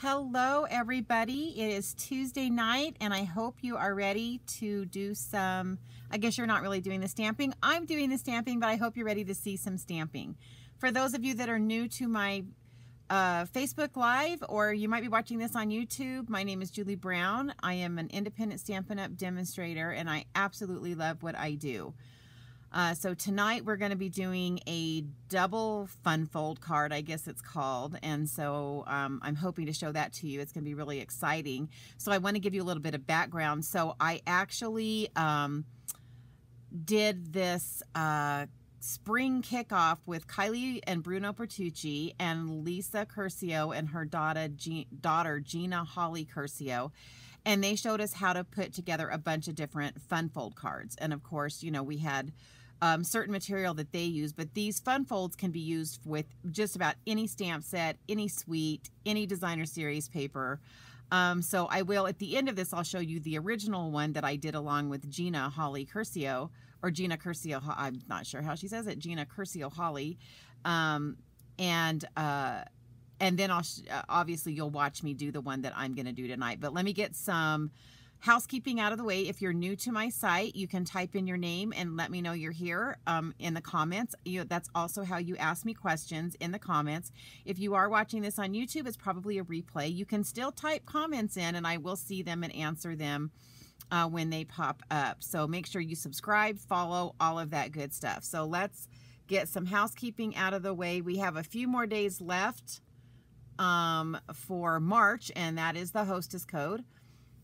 Hello everybody, it is Tuesday night and I hope you are ready to do some, I guess you're not really doing the stamping. I'm doing the stamping, but I hope you're ready to see some stamping. For those of you that are new to my Facebook Live, or you might be watching this on YouTube, my name is Julie Brown. I am an independent Stampin' Up! Demonstrator and I absolutely love what I do. So tonight we're going to be doing a double fun fold card, I guess it's called, and so I'm hoping to show that to you. It's going to be really exciting. So I want to give you a little bit of background. So I actually did this spring kickoff with Kylie and Bruno Bertucci and Lisa Curcio and her daughter Gina Holly Curcio. And they showed us how to put together a bunch of different fun fold cards. And of course, you know, we had certain material that they use, but these fun folds can be used with just about any stamp set, any suite, any designer series paper. So I will, at the end of this, I'll show you the original one that I did along with Gina Holly Curcio, or Gina Curcio, I'm not sure how she says it, Gina Curcio Holly. And then obviously you'll watch me do the one that I'm going to do tonight. But let me get some housekeeping out of the way. If you're new to my site, you can type in your name and let me know you're here in the comments. That's also how you ask me questions, in the comments. If you are watching this on YouTube, it's probably a replay. You can still type comments in and I will see them and answer them when they pop up. So make sure you subscribe, follow, all of that good stuff. So let's get some housekeeping out of the way. We have a few more days left for March, and that is the hostess code.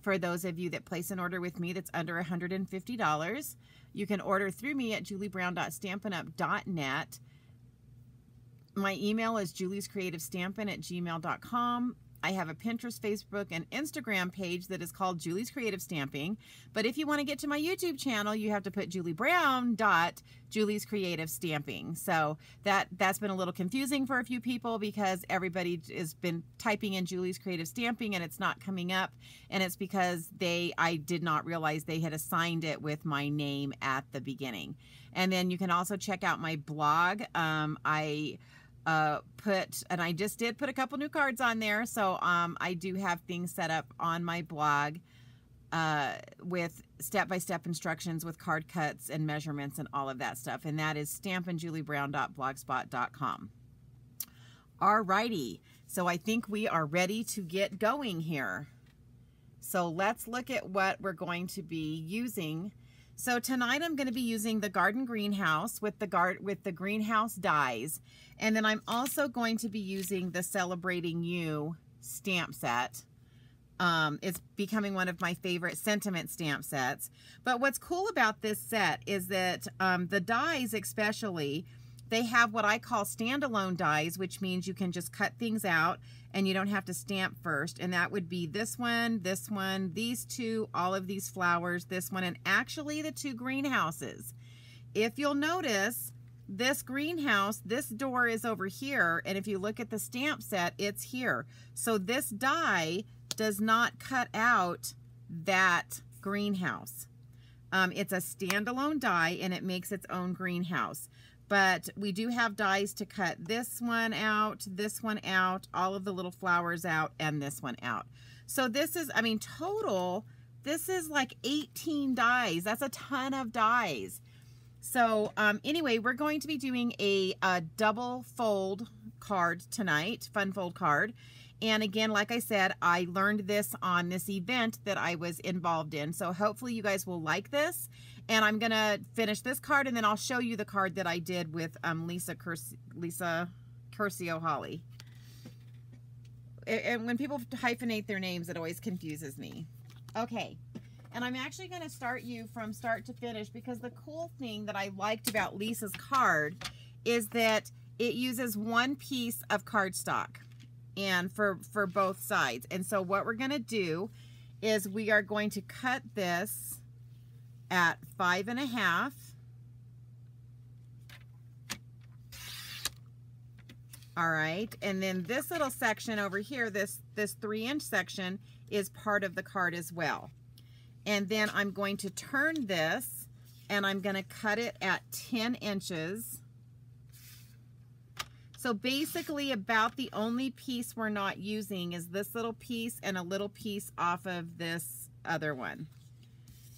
For those of you that place an order with me that's under $150, you can order through me at juliebrown.stampinup.net. My email is juliescreativestampin@gmail.com. I have a Pinterest, Facebook, and Instagram page that is called Julie's Creative Stamping. But if you want to get to my YouTube channel, you have to put juliebrown.Julie's Creative Stamping. So that's been a little confusing for a few people because everybody has been typing in Julie's Creative Stamping and it's not coming up. And it's because I did not realize they had assigned it with my name at the beginning. And then you can also check out my blog. I just did put a couple new cards on there, so I do have things set up on my blog with step-by-step instructions with card cuts and measurements and all of that stuff, and that is stampinjuliebrown.blogspot.com. Alrighty, so I think we are ready to get going here. So let's look at what we're going to be using. So tonight I'm going to be using the Garden Greenhouse with the greenhouse dies. And then I'm also going to be using the Celebrating You stamp set. It's becoming one of my favorite sentiment stamp sets. But what's cool about this set is that the dies especially, they have what I call standalone dies, which means you can just cut things out and you don't have to stamp first. And that would be this one, these two, all of these flowers, this one, and actually the two greenhouses. If you'll notice, this greenhouse, this door is over here, and if you look at the stamp set, it's here. So this die does not cut out that greenhouse. It's a standalone die, and it makes its own greenhouse. But we do have dies to cut this one out, all of the little flowers out, and this one out. So this is, I mean, total, this is like 18 dies. That's a ton of dies. So anyway, we're going to be doing a double fold card tonight, fun fold card. And again, like I said, I learned this on this event that I was involved in. So hopefully you guys will like this. And I'm going to finish this card, and then I'll show you the card that I did with Lisa Curcio Holly. And when people hyphenate their names, it always confuses me. Okay. And I'm actually going to start you from start to finish, because the cool thing that I liked about Lisa's card is that it uses one piece of cardstock, and for both sides. And so what we're going to do is we are going to cut this at 5.5. All right, and then this little section over here, this 3-inch section, is part of the card as well. And then I'm going to turn this and I'm going to cut it at 10 inches. So basically about the only piece we're not using is this little piece and a little piece off of this other one.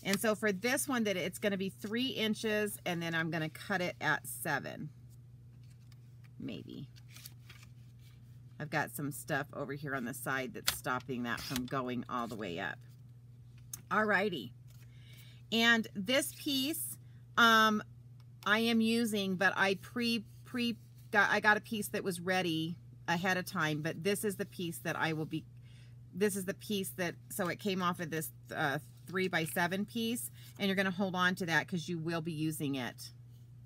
And so for this one, that it's going to be 3 inches, and then I'm going to cut it at 7, maybe. I've got some stuff over here on the side that's stopping that from going all the way up. Alrighty. And this piece, I am using, but I got a piece that was ready ahead of time, but this is the piece that I will be, this is the piece that, so it came off of this 3x7 piece, and you're going to hold on to that because you will be using it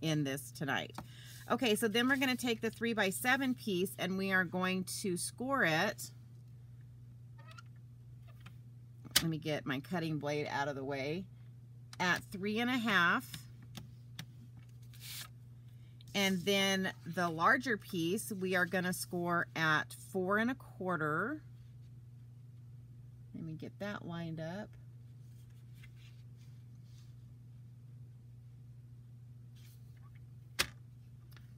in this tonight. Okay, so then we're going to take the 3x7 piece and we are going to score it. Let me get my cutting blade out of the way. At 3.5. And then the larger piece, we are going to score at 4.25. Let me get that lined up.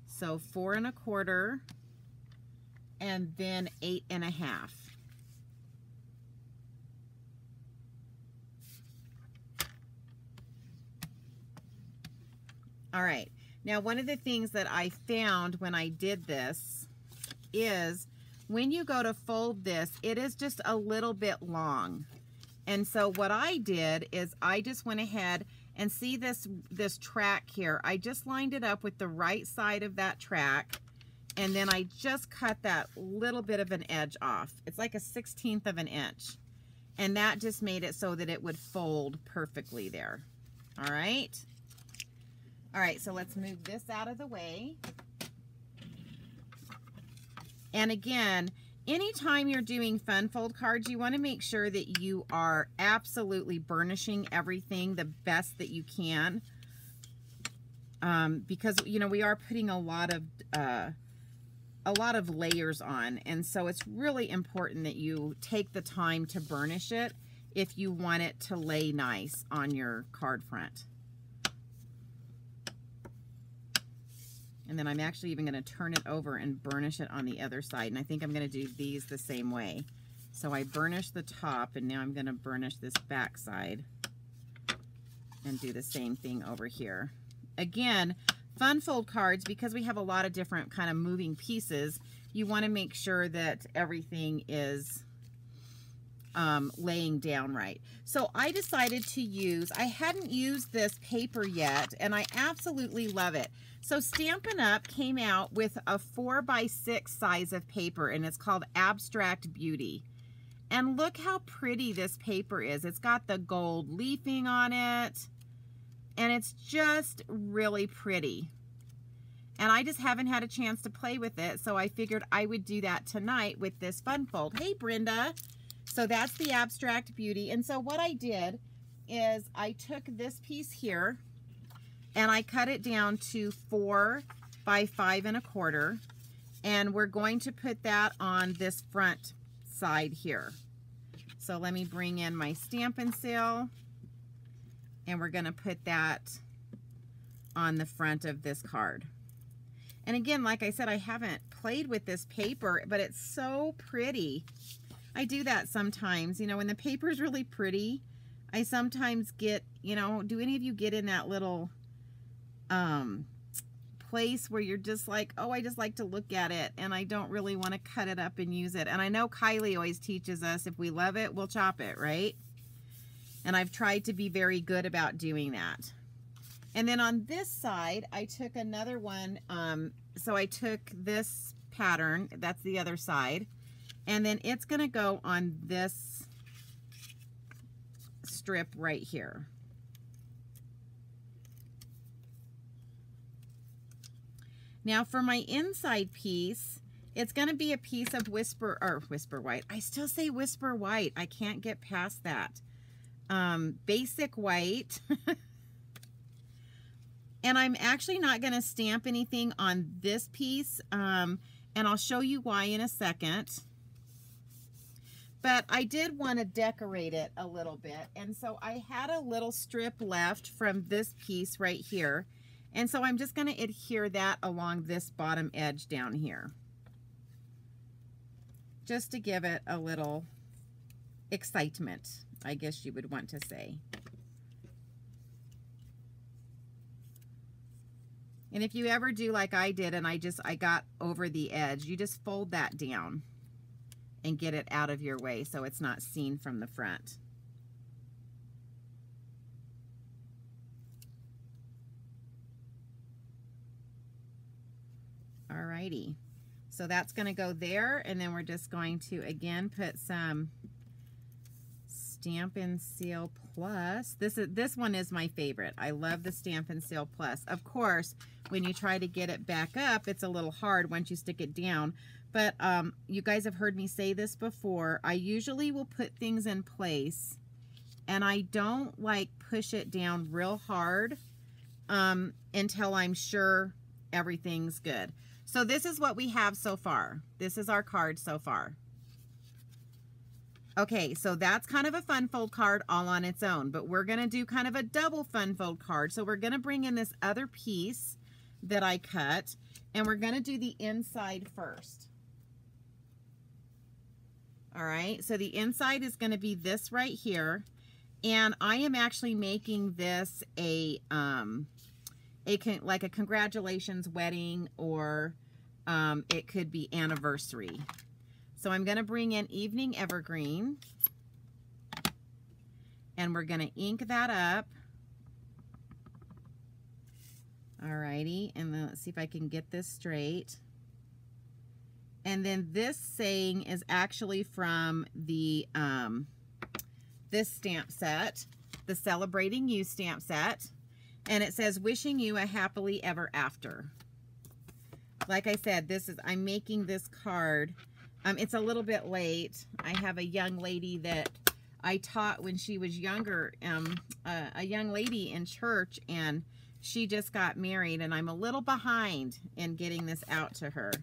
So 4.25, and then 8.5. All right. Now, one of the things that I found when I did this is when you go to fold this, it is just a little bit long. And so what I did is I just went ahead and see this track here. I just lined it up with the right side of that track, and then I just cut that little bit of an edge off. It's like a 1/16 of an inch. And that just made it so that it would fold perfectly there. All right. All right, so let's move this out of the way. And again, anytime you're doing fun fold cards, you want to make sure that you are absolutely burnishing everything the best that you can. Because, you know, we are putting a lot of layers on. And so it's really important that you take the time to burnish it if you want it to lay nice on your card front. And then I'm actually even going to turn it over and burnish it on the other side. And I think I'm going to do these the same way. So I burnished the top, and now I'm going to burnish this back side and do the same thing over here. Again, fun fold cards, because we have a lot of different kind of moving pieces, you want to make sure that everything is laying down right. So I decided to use, I hadn't used this paper yet, and I absolutely love it. So Stampin' Up! Came out with a 4x6 size of paper, and it's called Abstract Beauty. And look how pretty this paper is. It's got the gold leafing on it, and it's just really pretty. And I just haven't had a chance to play with it, so I figured I would do that tonight with this fun fold. Hey, Brenda. So that's the Abstract Beauty. And so what I did is I took this piece here, and I cut it down to 4 by 5.25, and we're going to put that on this front side here. So let me bring in my Stampin' Seal, and we're going to put that on the front of this card. And again, like I said, I haven't played with this paper, but it's so pretty. I do that sometimes, you know, when the paper is really pretty, I sometimes get, you know, do any of you get in that little place where you're just like, oh, I just like to look at it and I don't really want to cut it up and use it. And I know Kylie always teaches us, if we love it, we'll chop it, right? And I've tried to be very good about doing that. And then on this side, I took another one. So I took this pattern, that's the other side, and then it's going to go on this strip right here. Now for my inside piece, it's going to be a piece of Whisper White. I still say Whisper White. I can't get past that. Basic white. And I'm actually not going to stamp anything on this piece, and I'll show you why in a second. But I did want to decorate it a little bit, and so I had a little strip left from this piece right here, And so I'm just going to adhere that along this bottom edge down here, just to give it a little excitement, I guess you would want to say. And if you ever do like I did and I got over the edge, you just fold that down and get it out of your way so it's not seen from the front. Alrighty, so that's going to go there, and then we're just going to again put some Stampin' Seal Plus. This one is my favorite. I love the Stampin' Seal Plus. Of course, when you try to get it back up, it's a little hard once you stick it down. But you guys have heard me say this before. I usually will put things in place, and I don't like push it down real hard until I'm sure everything's good. So this is what we have so far. This is our card so far. Okay, so that's kind of a fun fold card all on its own, but we're going to do kind of a double fun fold card. So we're going to bring in this other piece that I cut, and we're going to do the inside first. All right, so the inside is going to be this right here, and I am actually making this like a congratulations wedding, or it could be anniversary. So I'm going to bring in Evening Evergreen, and we're going to ink that up. Alrighty, and then let's see if I can get this straight. And then this saying is actually from the this stamp set, the Celebrating You stamp set. And it says, wishing you a happily ever after. Like I said, I'm making this card. It's a little bit late. I have a young lady that I taught when she was younger, a young lady in church, and she just got married, and I'm a little behind in getting this out to her.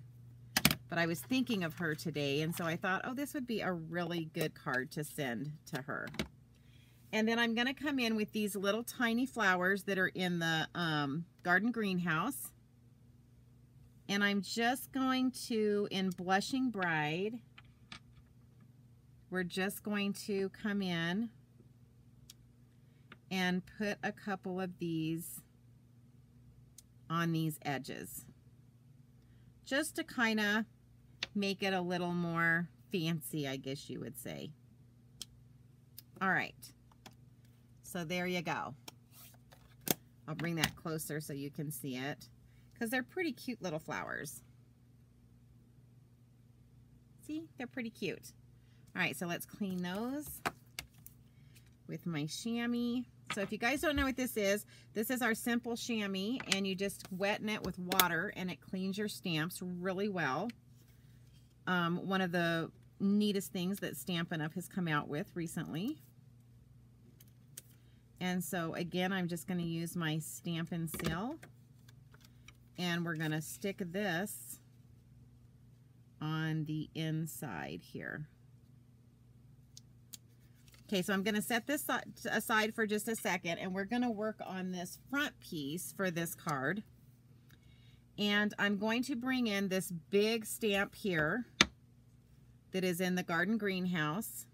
But I was thinking of her today, and so I thought, oh, this would be a really good card to send to her. And then I'm going to come in with these little tiny flowers that are in the garden greenhouse. And I'm just going to, in Blushing Bride, we're just going to come in and put a couple of these on these edges, just to kind of make it a little more fancy, I guess you would say. All right. So there you go. I'll bring that closer so you can see it, because they're pretty cute little flowers. See, they're pretty cute. All right, so let's clean those with my chamois. So if you guys don't know what this is our simple chamois, and you just wetten it with water and it cleans your stamps really well. One of the neatest things that Stampin' Up has come out with recently. And so again, I'm just going to use my Stampin' Seal, and we're going to stick this on the inside here. Okay, so I'm going to set this aside for just a second, and we're going to work on this front piece for this card. And I'm going to bring in this big stamp here that is in the garden greenhouse.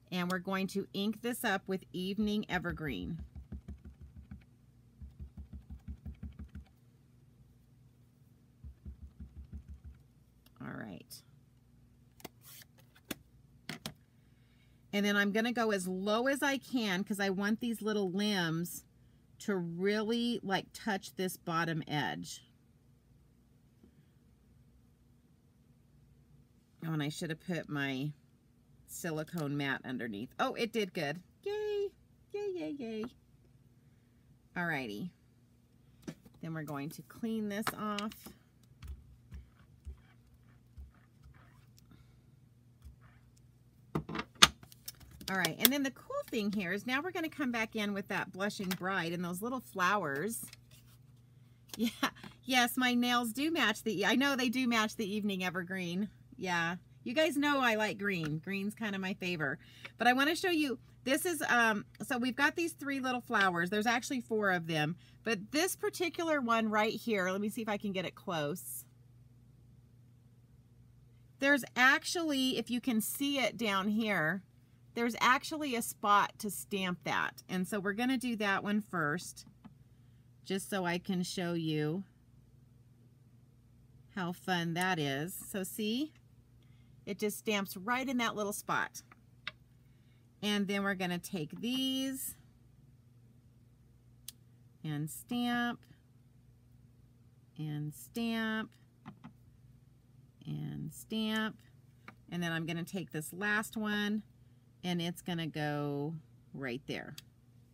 And we're going to ink this up with Evening Evergreen. All right. And then I'm going to go as low as I can, because I want these little limbs to really like touch this bottom edge. Oh, and I should have put my silicone mat underneath. Oh, it did good. Yay! Yay, yay, yay. Alrighty. Then we're going to clean this off. Alright, and then the cool thing here is now we're going to come back in with that Blushing Bride and those little flowers. Yeah, yes, my nails do match I know they do match the Evening Evergreen. Yeah. You guys know I like green. Green's kind of my favor. But I want to show you This is, so we've got these 3 little flowers. There's actually 4 of them, but this particular one right here, let me see if I can get it close. There's actually, if you can see it down here, there's actually a spot to stamp that. And so we're going to do that one first, just so I can show you how fun that is. So see, it just stamps right in that little spot. And then we're going to take these and stamp and stamp and stamp. And then I'm going to take this last one and it's going to go right there.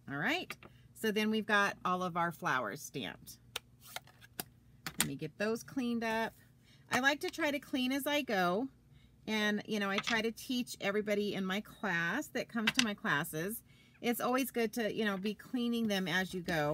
All right. So then we've got all of our flowers stamped. Let me get those cleaned up. I like to try to clean as I go. And, you know, I try to teach everybody in my class that comes to my classes. It's always good to, you know, be cleaning them as you go.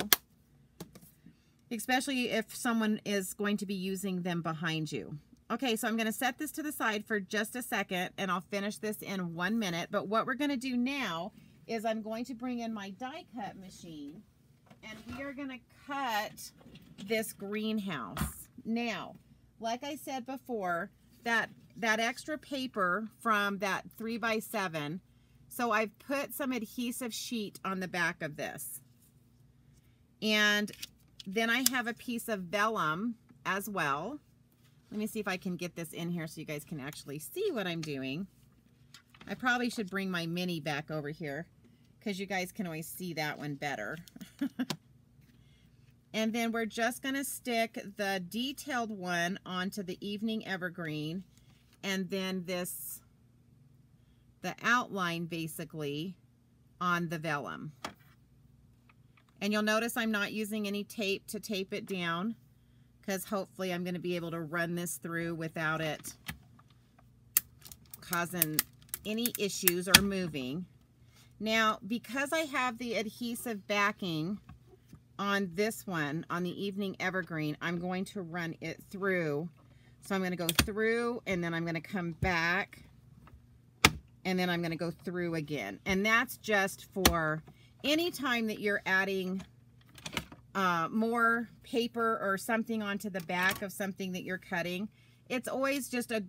Especially if someone is going to be using them behind you. Okay, so I'm going to set this to the side for just a second and I'll finish this in 1 minute. But what we're going to do now is I'm going to bring in my die cut machine and we are going to cut this greenhouse. Now, like I said before, that extra paper from that 3x7, so I've put some adhesive sheet on the back of this. And then I have a piece of vellum as well. Let me see if I can get this in here so you guys can actually see what I'm doing. I probably should bring my mini back over here because you guys can always see that one better. And then we're just going to stick the detailed one onto the evening evergreen, and then the outline basically on the vellum. And you'll notice I'm not using any tape to tape it down, because hopefully I'm going to be able to run this through without it causing any issues or moving. Now, because I have the adhesive backing on this one, on the evening evergreen, I'm going to run it through. So I'm going to go through, and then I'm going to come back, and then I'm going to go through again. And that's just for any time that you're adding more paper or something onto the back of something that you're cutting. It's always just a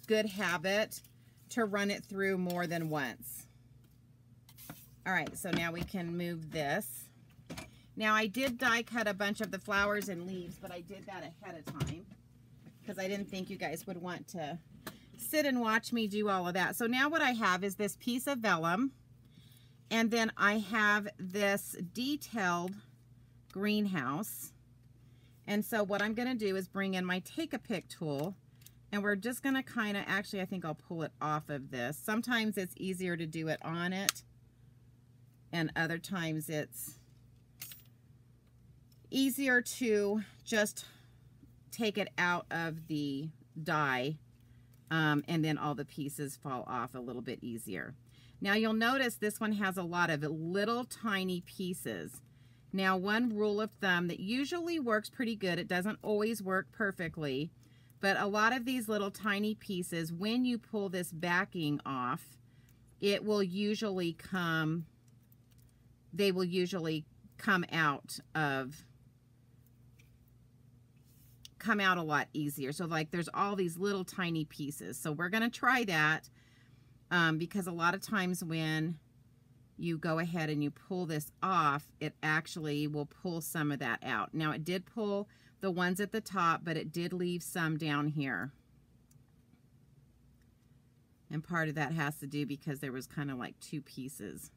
good habit to run it through more than once. All right, so now we can move this. Now I did die cut a bunch of the flowers and leaves, but I did that ahead of time because I didn't think you guys would want to sit and watch me do all of that. So now what I have is this piece of vellum, and then I have this detailed greenhouse. And so what I'm going to do is bring in my Take-A-Pick tool, and we're just going to kind of, actually I think I'll pull it off of this. Sometimes it's easier to do it on it, and other times it's easier to just take it out of the die, and then all the pieces fall off a little bit easier. Now you'll notice this one has a lot of little tiny pieces. Now, one rule of thumb that usually works pretty good, it doesn't always work perfectly, but a lot of these little tiny pieces, when you pull this backing off, it will usually come, they will usually come out a lot easier. So like there's all these little tiny pieces. So we're going to try that because a lot of times when you go ahead and you pull this off, it actually will pull some of that out. Now it did pull the ones at the top, but it did leave some down here. And part of that has to do because there was kind of like 2 pieces.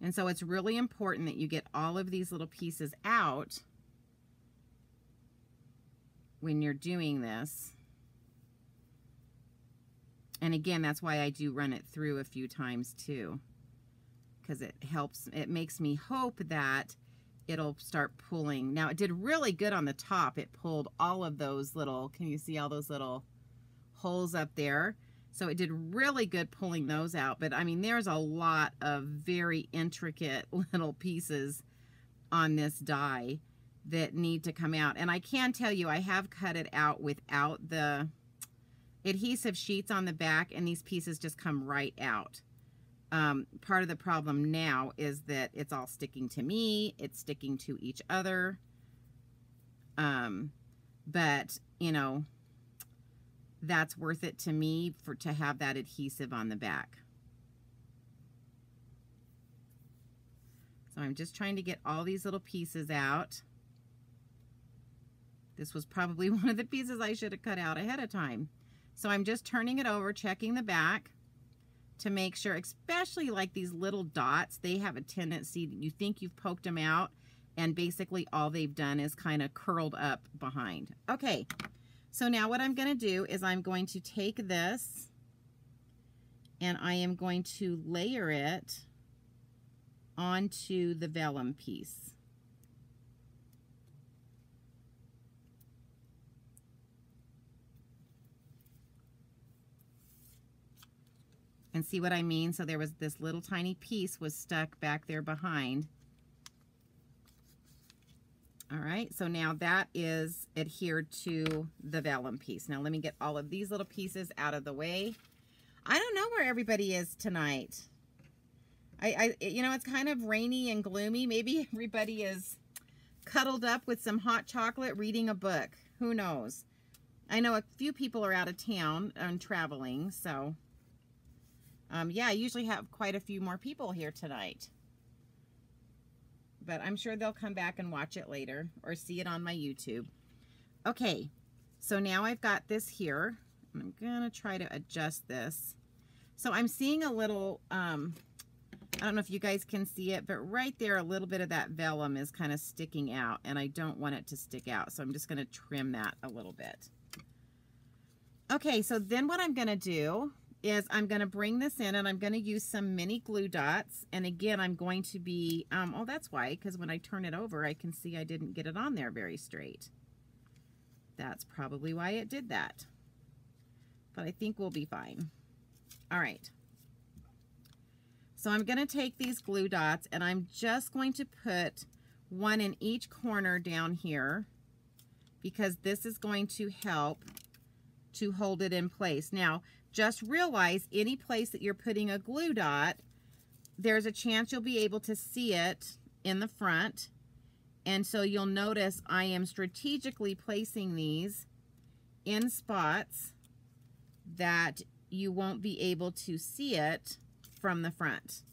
And so it's really important that you get all of these little pieces out when you're doing this. And again, that's why I do run it through a few times too, because it helps, it makes me hope that it'll start pulling. Now it did really good on the top. It pulled all of those little, can you see all those little holes up there? So it did really good pulling those out. But I mean, there's a lot of very intricate little pieces on this die that need to come out. And I can tell you, I have cut it out without the adhesive sheets on the back, and these pieces just come right out. part of the problem now is that it's all sticking to me. It's sticking to each other. But, you know, that's worth it to me to have that adhesive on the back. So I'm just trying to get all these little pieces out. This was probably one of the pieces I should have cut out ahead of time. So I'm just turning it over, checking the back to make sure, especially like these little dots, they have a tendency, you think you've poked them out, and basically all they've done is kind of curled up behind. Okay, so now what I'm going to do is I'm going to take this and I am going to layer it onto the vellum piece. And see what I mean? So there was this little tiny piece was stuck back there behind. All right, so now that is adhered to the vellum piece. Now let me get all of these little pieces out of the way. I don't know where everybody is tonight. You know, it's kind of rainy and gloomy. Maybe everybody is cuddled up with some hot chocolate reading a book. Who knows? I know a few people are out of town and traveling, so yeah, I usually have quite a few more people here tonight. But I'm sure they'll come back and watch it later or see it on my YouTube. Okay, so now I've got this here. I'm gonna try to adjust this. So I'm seeing a little, I don't know if you guys can see it, but right there, a little bit of that vellum is kind of sticking out, and I don't want it to stick out. So I'm just gonna trim that a little bit. Okay, so then what I'm gonna do is I'm going to bring this in and I'm going to use some mini glue dots. And again, I'm going to be, oh, that's why, because when I turn it over, I can see I didn't get it on there very straight. That's probably why it did that. But I think we'll be fine. All right. So I'm going to take these glue dots and I'm just going to put one in each corner down here because this is going to help to hold it in place. Now, just realize any place that you're putting a glue dot, there's a chance you'll be able to see it in the front. And so you'll notice I am strategically placing these in spots that you won't be able to see it from the front.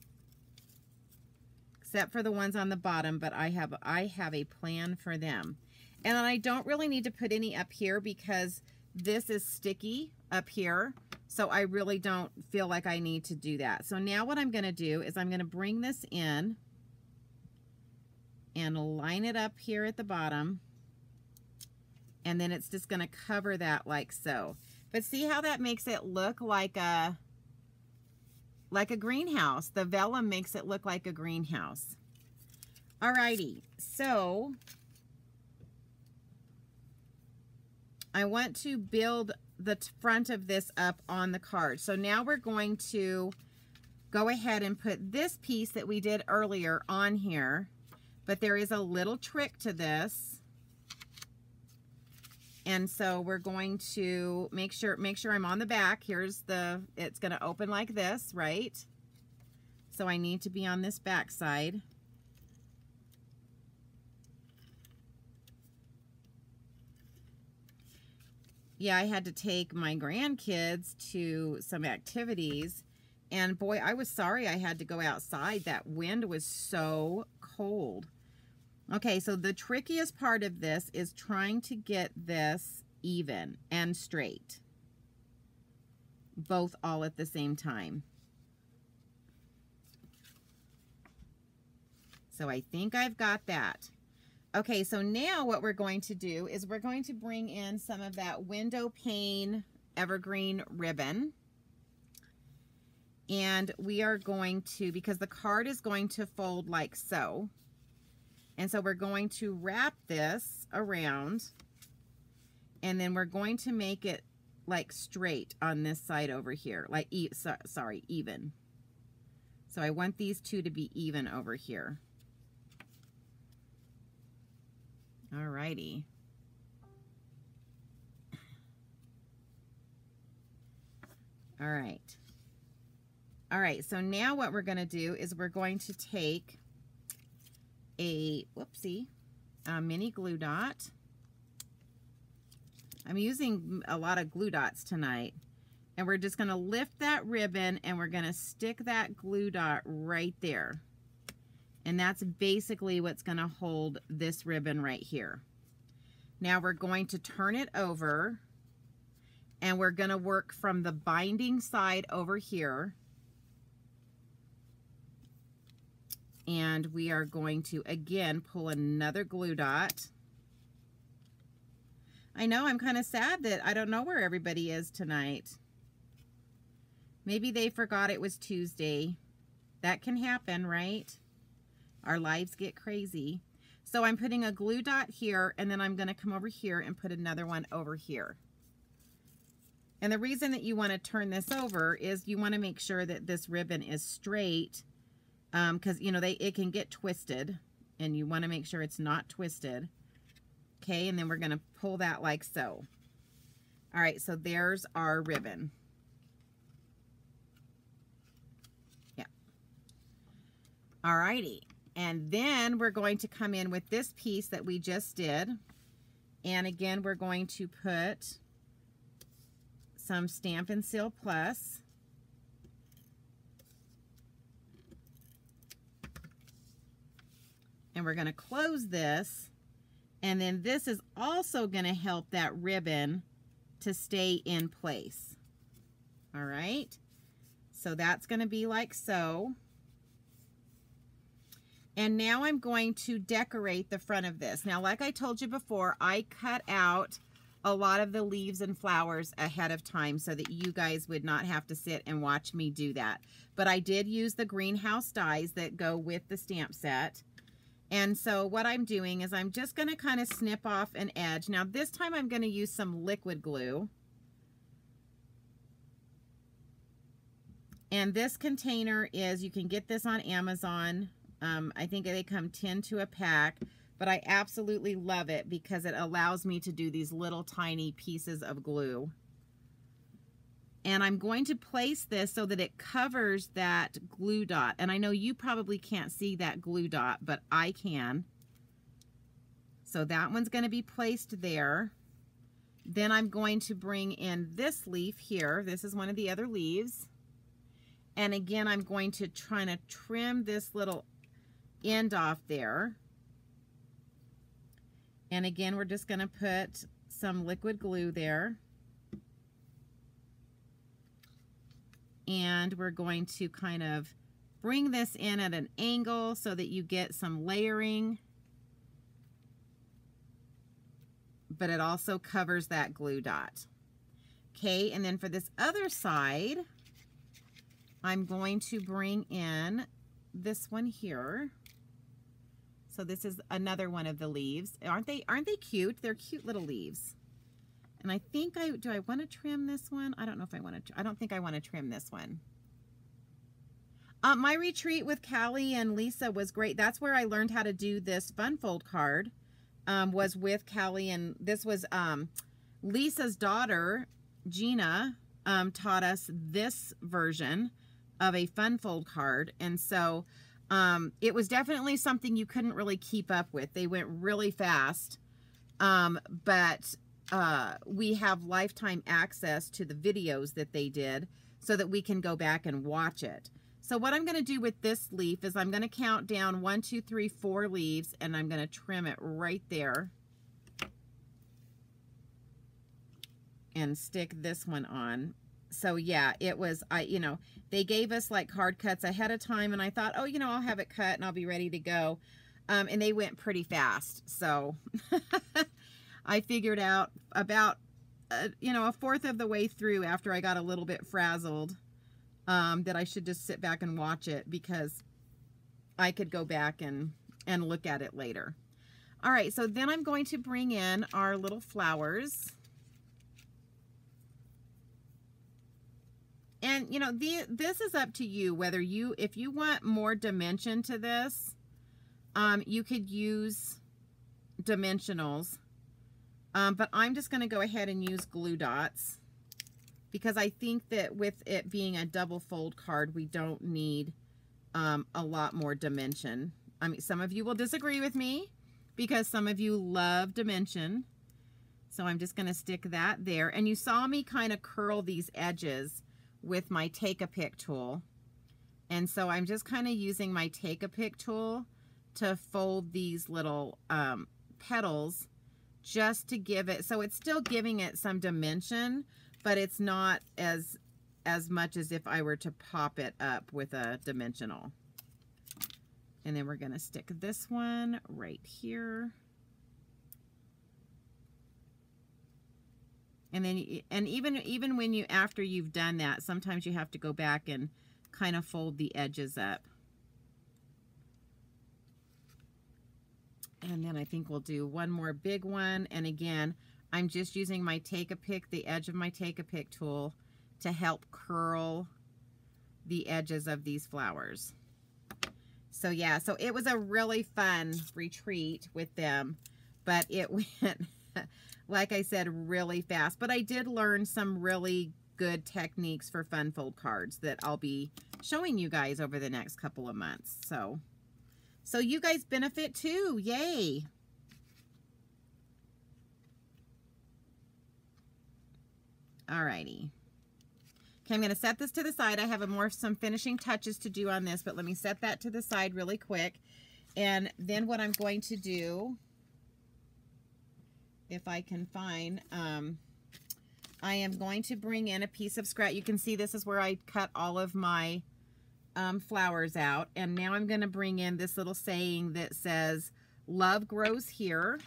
Except for the ones on the bottom, but I have a plan for them. And then I don't really need to put any up here because this is sticky up here, so I really don't feel like I need to do that. So now what I'm going to do is I'm going to bring this in and line it up here at the bottom, and then it's just going to cover that like so. But see how that makes it look like a greenhouse? The vellum makes it look like a greenhouse. Alrighty, so I want to build the front of this up on the card. So now we're going to go ahead and put this piece that we did earlier on here, but there is a little trick to this. And so we're going to make sure I'm on the back. Here's it's going to open like this, right? So I need to be on this back side. Yeah, I had to take my grandkids to some activities, and boy, I was sorry I had to go outside. That wind was so cold. Okay, so the trickiest part of this is trying to get this even and straight, both all at the same time. So I think I've got that. Okay, so now what we're going to do is we're going to bring in some of that Windowpane Evergreen ribbon. And we are going to, because the card is going to fold like so. And so we're going to wrap this around. And then we're going to make it like straight on this side over here. Like, sorry, even. So I want these two to be even over here. Alrighty. All right. All right, so now what we're going to do is we're going to take a, mini glue dot. I'm using a lot of glue dots tonight. And we're just going to lift that ribbon and we're going to stick that glue dot right there. And that's basically what's going to hold this ribbon right here. Now we're going to turn it over and we're going to work from the binding side over here. And we are going to, again, pull another glue dot. I know I'm kind of sad that I don't know where everybody is tonight. Maybe they forgot it was Tuesday. That can happen, right? Our lives get crazy. So I'm putting a glue dot here, and then I'm going to come over here and put another one over here. And the reason that you want to turn this over is you want to make sure that this ribbon is straight, because you know it can get twisted, and you want to make sure it's not twisted. Okay, and then we're going to pull that like so. All right, so there's our ribbon. Alrighty, and then we're going to come in with this piece that we just did, and again we're going to put some Stampin' Seal Plus, and we're going to close this, and then this is also going to help that ribbon to stay in place. All right, so that's going to be like so. And now I'm going to decorate the front of this. Now, like I told you before, I cut out a lot of the leaves and flowers ahead of time so that you guys would not have to sit and watch me do that. But I did use the greenhouse dies that go with the stamp set. And so what I'm doing is I'm just going to kind of snip off an edge. Now, this time I'm going to use some liquid glue. And this container is, you can get this on Amazon. I think they come 10 to a pack, but I absolutely love it because it allows me to do these little tiny pieces of glue. And I'm going to place this so that it covers that glue dot. And I know you probably can't see that glue dot, but I can. So that one's going to be placed there. Then I'm going to bring in this leaf here. This is one of the other leaves. And again, I'm going to try to trim this little end off there. And again, we're just going to put some liquid glue there. And we're going to kind of bring this in at an angle so that you get some layering. But it also covers that glue dot. Okay, and then for this other side, I'm going to bring in this one here. So this is another one of the leaves. Aren't they cute? They're cute little leaves. And I think do I want to trim this one? I don't know if I want to. I don't think I want to trim this one. My retreat with Callie and Lisa was great. That's where I learned how to do this fun fold card. Was with Callie, and this was Lisa's daughter, Gina, taught us this version of a fun fold card. And so it was definitely something you couldn't really keep up with. They went really fast. But we have lifetime access to the videos that they did so that we can go back and watch it. So what I'm going to do with this leaf is I'm going to count down 1, 2, 3, 4 leaves, and I'm going to trim it right there and stick this one on. So yeah, it was, you know, they gave us like card cuts ahead of time, and I thought, oh, you know, I'll have it cut and I'll be ready to go. And they went pretty fast. So I figured out about, you know, a fourth of the way through after I got a little bit frazzled, that I should just sit back and watch it because I could go back and look at it later. All right, so then I'm going to bring in our little flowers. And, you know, this is up to you, whether if you want more dimension to this, you could use dimensionals. But I'm just going to go ahead and use glue dots. because I think that with it being a double fold card, we don't need a lot more dimension. I mean, some of you will disagree with me because some of you love dimension. So I'm just going to stick that there. And you saw me kind of curl these edges with my Take-A-Pick tool. And so I'm just kind of using my Take-A-Pick tool to fold these little petals just to give it, so it's still giving it some dimension, but it's not as much as if I were to pop it up with a dimensional. And then we're going to stick this one right here. And then, and even when you, after you've done that, sometimes you have to go back and kind of fold the edges up. And then I think we'll do one more big one. And again, I'm just using my Take-A-Pick, the edge of my Take-A-Pick tool, to help curl the edges of these flowers. So yeah, so it was a really fun retreat with them, but it went, like I said, really fast. But I did learn some really good techniques for fun fold cards that I'll be showing you guys over the next couple of months. So you guys benefit too. Yay. Alrighty. Okay, I'm going to set this to the side. I have some finishing touches to do on this, but let me set that to the side really quick. And then what I'm going to do, if I can find, I am going to bring in a piece of scrap. You can see this is where I cut all of my flowers out. And now I'm going to bring in this little saying that says, "Love grows here."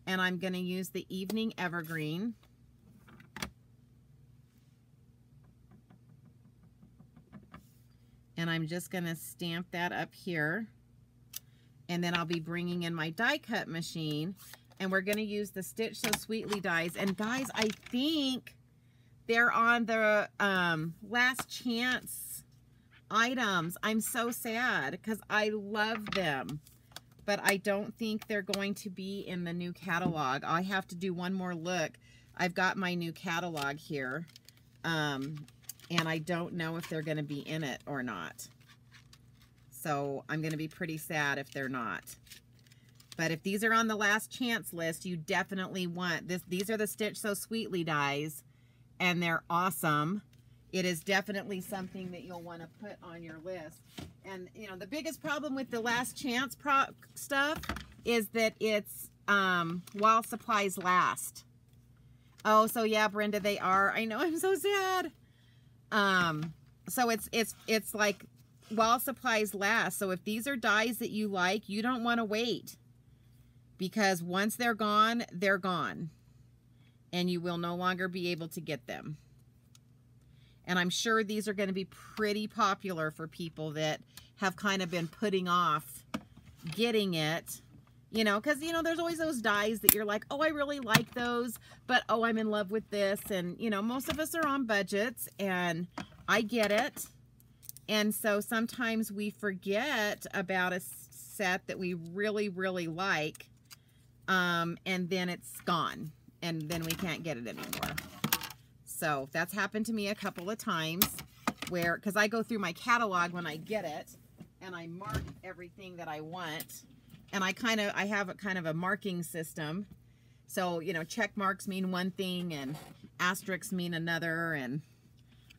And I'm going to use the Evening Evergreen. And I'm just going to stamp that up here. And then I'll be bringing in my die cut machine. And we're going to use the Stitch So Sweetly dies. And guys, I think they're on the last chance items. I'm so sad because I love them. But I don't think they're going to be in the new catalog. I have to do one more look. I've got my new catalog here. And I don't know if they're going to be in it or not. So I'm going to be pretty sad if they're not. But if these are on the last chance list, you definitely want this. These are the Stitch So Sweetly dies, and they're awesome. It is definitely something that you'll want to put on your list. And, you know, the biggest problem with the last chance stuff is that it's while supplies last. Oh, so yeah, Brenda, they are. I know, I'm so sad. So it's like while supplies last. So if these are dies that you like, you don't want to wait, because once they're gone, and you will no longer be able to get them. And I'm sure these are going to be pretty popular for people that have kind of been putting off getting it, you know, because, you know, there's always those dies that you're like, oh, I really like those, but, oh, I'm in love with this. And, you know, most of us are on budgets, and I get it. And so sometimes we forget about a set that we really, really like, and then it's gone, and then we can't get it anymore. So that's happened to me a couple of times where, because I go through my catalog when I get it, and I mark everything that I want. And I have a kind of a marking system. So, you know, check marks mean one thing and asterisks mean another, and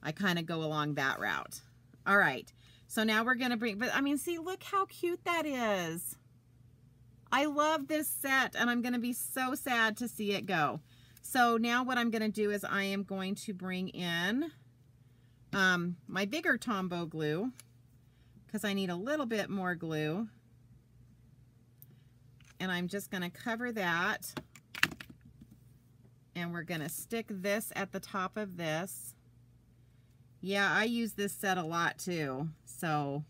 I kind of go along that route. All right. So now we're going to bring, but I mean, see, look how cute that is. I love this set, and I'm going to be so sad to see it go. So now what I'm going to do is I am going to bring in my bigger Tombow glue, because I need a little bit more glue. And I'm just going to cover that. And we're going to stick this at the top of this. Yeah, I use this set a lot too. So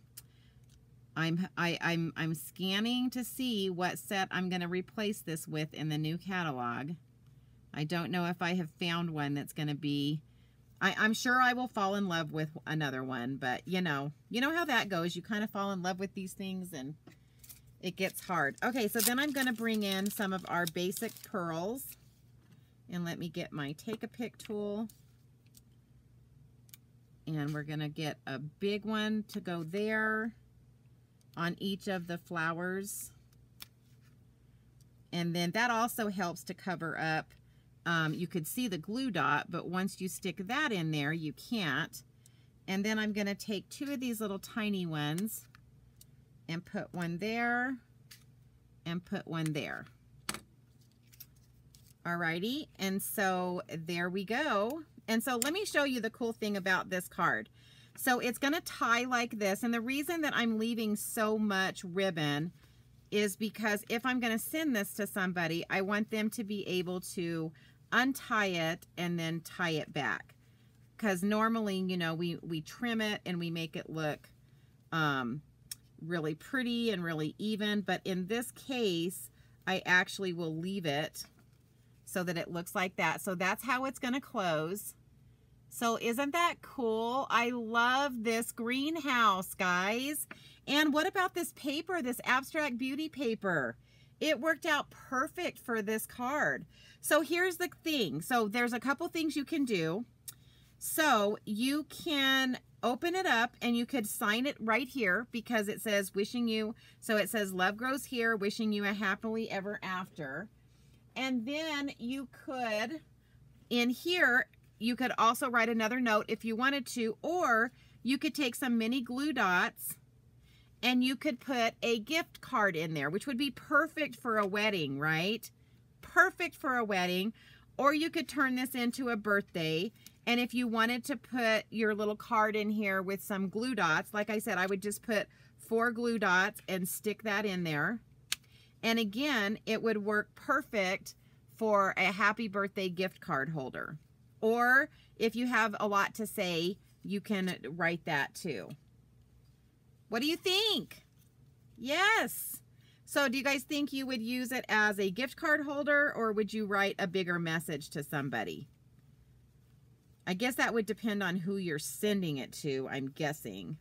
I'm scanning to see what set I'm going to replace this with in the new catalog. I don't know if I have found one that's going to be, I'm sure I will fall in love with another one, but you know how that goes. You kind of fall in love with these things and it gets hard. Okay, so then I'm going to bring in some of our basic pearls. And let me get my Take-A-Pick tool. And we're gonna get a big one to go there on each of the flowers. And then that also helps to cover up. You could see the glue dot, but once you stick that in there, you can't. And then I'm gonna take two of these little tiny ones and put one there and put one there. Alrighty, and so there we go. And so let me show you the cool thing about this card. So it's going to tie like this, and the reason that I'm leaving so much ribbon is because if I'm going to send this to somebody, I want them to be able to untie it and then tie it back. Because normally, you know, we trim it and we make it look really pretty and really even, but in this case, I actually will leave it so that it looks like that. So that's how it's going to close. So isn't that cool? I love this greenhouse, guys. And what about this paper, this abstract beauty paper? It worked out perfect for this card. So here's the thing. So there's a couple things you can do. So you can open it up and you could sign it right here because it says wishing you, so it says love grows here, wishing you a happily ever after. And then you could, in here, you could also write another note if you wanted to, or you could take some mini glue dots and you could put a gift card in there, which would be perfect for a wedding, right? Perfect for a wedding. Or you could turn this into a birthday. And if you wanted to put your little card in here with some glue dots, like I said, I would just put 4 glue dots and stick that in there. And again, it would work perfect for a happy birthday gift card holder. Or if you have a lot to say, you can write that too. What do you think? Yes. So do you guys think you would use it as a gift card holder, or would you write a bigger message to somebody? I guess that would depend on who you're sending it to, I'm guessing.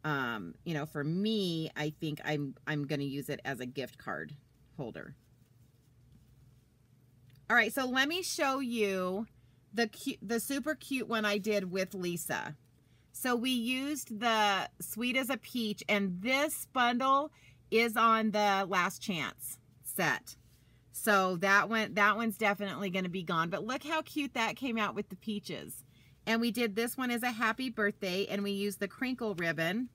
You know, for me, I think I'm going to use it as a gift card holder. All right, so let me show you the super cute one I did with Lisa. So we used the Sweet as a Peach, and this bundle is on the Last Chance set. So that one's definitely going to be gone. But look how cute that came out with the peaches. And we did this one as a happy birthday, and we used the crinkle ribbon.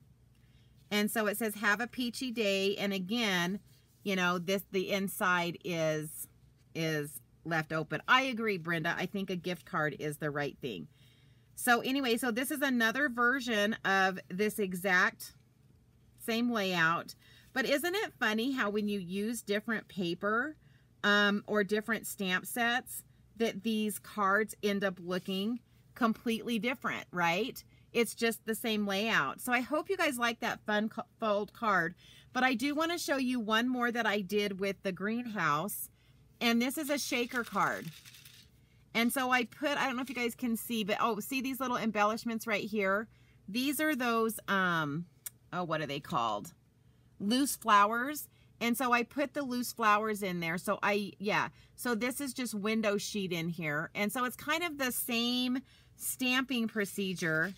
And so it says, have a peachy day. And again, you know, the inside is left open. I agree, Brenda. I think a gift card is the right thing. So anyway, so this is another version of this exact same layout. But isn't it funny how when you use different paper or different stamp sets, that these cards end up looking completely different, right? It's just the same layout. So I hope you guys like that fun fold card. But I do want to show you one more that I did with the greenhouse. And this is a shaker card. And so I put, I don't know if you guys can see, but oh, see these little embellishments right here? These are those, oh, what are they called? Loose flowers. And so I put the loose flowers in there. So so this is just window sheet in here. And so it's kind of the same stamping procedure,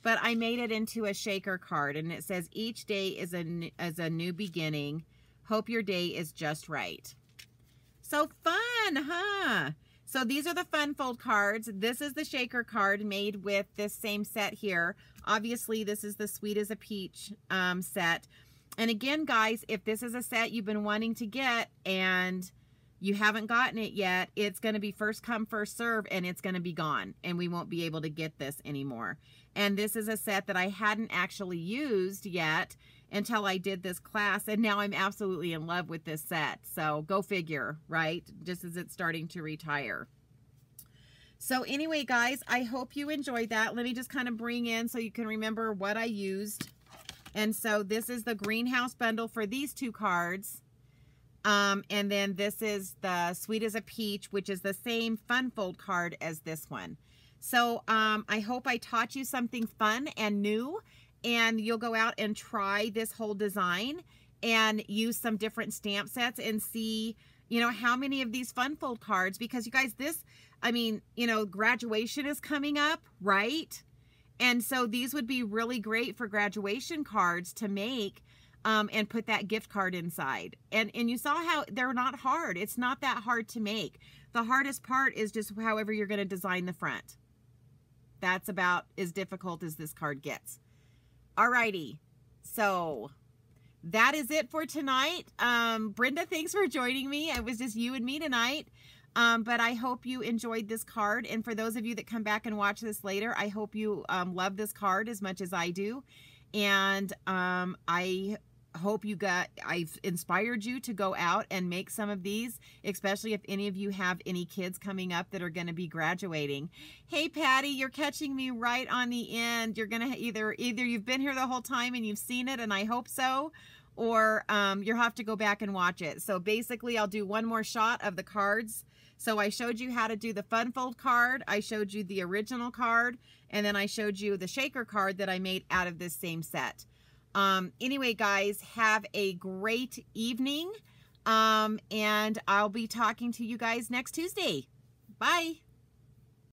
but I made it into a shaker card. And it says, each day is a new beginning. Hope your day is just right. So fun, huh? So these are the fun fold cards. This is the shaker card made with this same set here. Obviously, this is the Sweet as a Peach set. And again, guys, if this is a set you've been wanting to get and you haven't gotten it yet, it's going to be first come, first serve, and it's going to be gone. And we won't be able to get this anymore. And this is a set that I hadn't actually used yet until I did this class. And now I'm absolutely in love with this set. So go figure, right? Just as it's starting to retire. So anyway, guys, I hope you enjoyed that. Let me just kind of bring in so you can remember what I used. And so this is the greenhouse bundle for these two cards. And then this is the Sweet as a Peach, which is the same fun fold card as this one. So I hope I taught you something fun and new, and you'll go out and try this whole design and use some different stamp sets and see, you know, how many of these fun fold cards, because you guys, this, I mean, you know, graduation is coming up, right? And so these would be really great for graduation cards to make and put that gift card inside. And you saw how they're not hard. It's not that hard to make. The hardest part is just however you're going to design the front. That's about as difficult as this card gets. Alrighty, so that is it for tonight. Brenda, thanks for joining me. It was just you and me tonight. But I hope you enjoyed this card. And for those of you that come back and watch this later, I hope you love this card as much as I do. And I hope I've inspired you to go out and make some of these, especially if any of you have any kids coming up that are going to be graduating. Hey, Patty, you're catching me right on the end. You're going to either you've been here the whole time and you've seen it, and I hope so, or you'll have to go back and watch it. So basically, I'll do one more shot of the cards. So I showed you how to do the fun fold card. I showed you the original card, and then I showed you the shaker card that I made out of this same set. Anyway, guys, have a great evening. And I'll be talking to you guys next Tuesday. Bye.